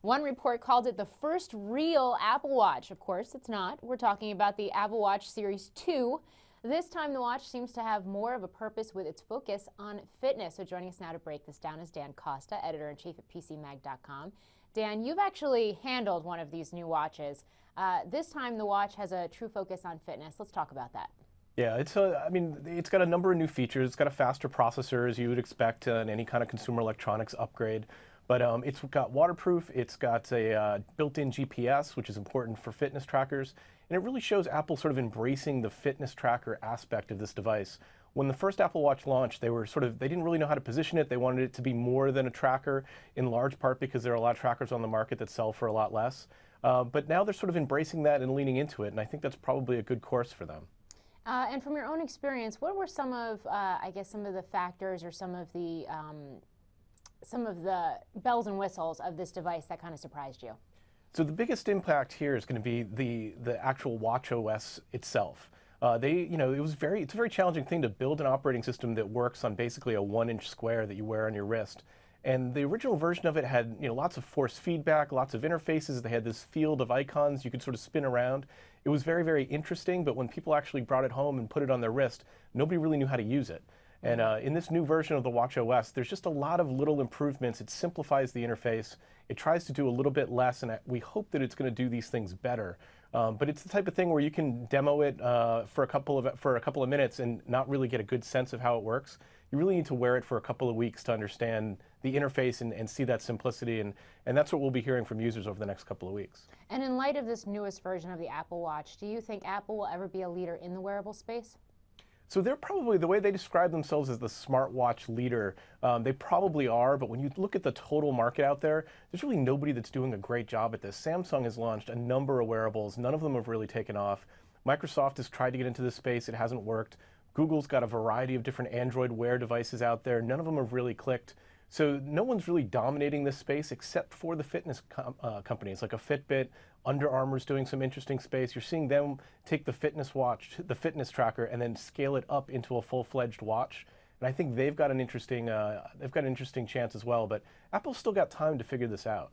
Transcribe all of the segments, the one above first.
One report called it the first real Apple Watch. Of course, it's not. We're talking about the Apple Watch Series 2. This time the watch seems to have more of a purpose with its focus on fitness. So joining us now to break this down is Dan Costa, editor-in-chief at PCMag.com. Dan, you've actually handled one of these new watches. This time the watch has a true focus on fitness. Let's talk about that. Yeah, it's got a number of new features. It's got a faster processor, as you would expect in any kind of consumer electronics upgrade. But it's got waterproof, it's got a built-in GPS, which is important for fitness trackers. And it really shows Apple sort of embracing the fitness tracker aspect of this device. When the first Apple Watch launched, they didn't really know how to position it. They wanted it to be more than a tracker, in large part because there are a lot of trackers on the market that sell for a lot less. But now they're sort of embracing that and leaning into it, and I think that's probably a good course for them. And from your own experience, what were some of, I guess, some of the factors or some of the bells and whistles of this device that kind of surprised you? So the biggest impact here is going to be the actual watch OS itself. It's a very challenging thing to build an operating system that works on basically a 1-inch square that you wear on your wrist. And the original version of it had lots of force feedback, lots of interfaces. They had this field of icons you could sort of spin around. It was very, very interesting, but when people actually brought it home and put it on their wrist, nobody really knew how to use it. And in this new version of the watch OS, there's just a lot of little improvements. It simplifies the interface. It tries to do a little bit less, and we hope that it's going to do these things better. But it's the type of thing where you can demo it for a couple of minutes and not really get a good sense of how it works. You really need to wear it for a couple of weeks to understand the interface and see that simplicity, and that's what we'll be hearing from users over the next couple of weeks. And in light of this newest version of the Apple Watch, do you think Apple will ever be a leader in the wearable space? So they're probably, the way they describe themselves as the smartwatch leader, they probably are, but when you look at the total market out there, there's really nobody that's doing a great job at this. Samsung has launched a number of wearables. None of them have really taken off. Microsoft has tried to get into this space. It hasn't worked. Google's got a variety of different Android Wear devices out there. None of them have really clicked. So no one's really dominating this space except for the fitness companies like a Fitbit. Under Armour's doing some interesting space. You're seeing them take the fitness watch, the fitness tracker, and then scale it up into a full-fledged watch. And I think they've got an interesting chance as well. But Apple's still got time to figure this out.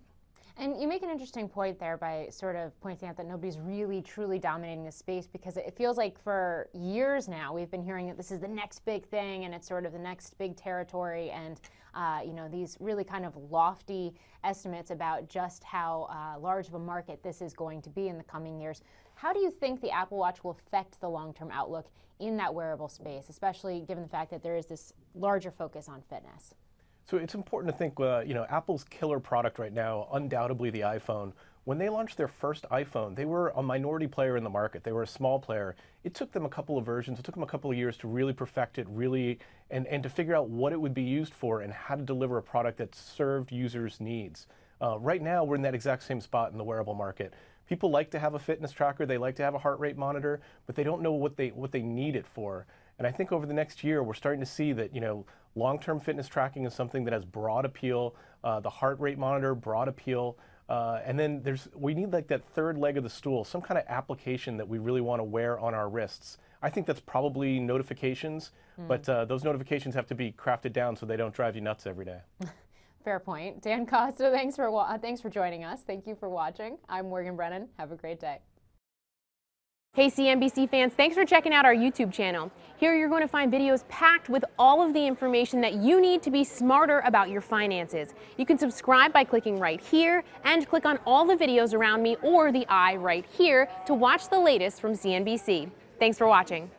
And you make an interesting point there by sort of pointing out that nobody's really truly dominating this space, because it feels like for years now we've been hearing that this is the next big thing and it's sort of the next big territory, and these really kind of lofty estimates about just how large of a market this is going to be in the coming years. How do you think the Apple Watch will affect the long-term outlook in that wearable space, especially given the fact that there is this larger focus on fitness? So it's important to think, Apple's killer product right now, undoubtedly the iPhone. When they launched their first iPhone, they were a minority player in the market. They were a small player. It took them a couple of versions. It took them a couple of years to really perfect it, and to figure out what it would be used for and how to deliver a product that served users' needs. Right now, we're in that exact same spot in the wearable market. People like to have a fitness tracker. They like to have a heart rate monitor, but they don't know what they need it for. And I think over the next year, we're starting to see that, long-term fitness tracking is something that has broad appeal. The heart rate monitor, broad appeal. And then we need like that third leg of the stool, some kind of application that we really want to wear on our wrists. I think that's probably notifications, but those notifications have to be crafted down so they don't drive you nuts every day. Fair point. Dan Costa, thanks for joining us. Thank you for watching. I'm Morgan Brennan. Have a great day. Hey CNBC fans, thanks for checking out our YouTube channel. Here you're going to find videos packed with all of the information that you need to be smarter about your finances. You can subscribe by clicking right here and click on all the videos around me or the eye right here to watch the latest from CNBC. Thanks for watching.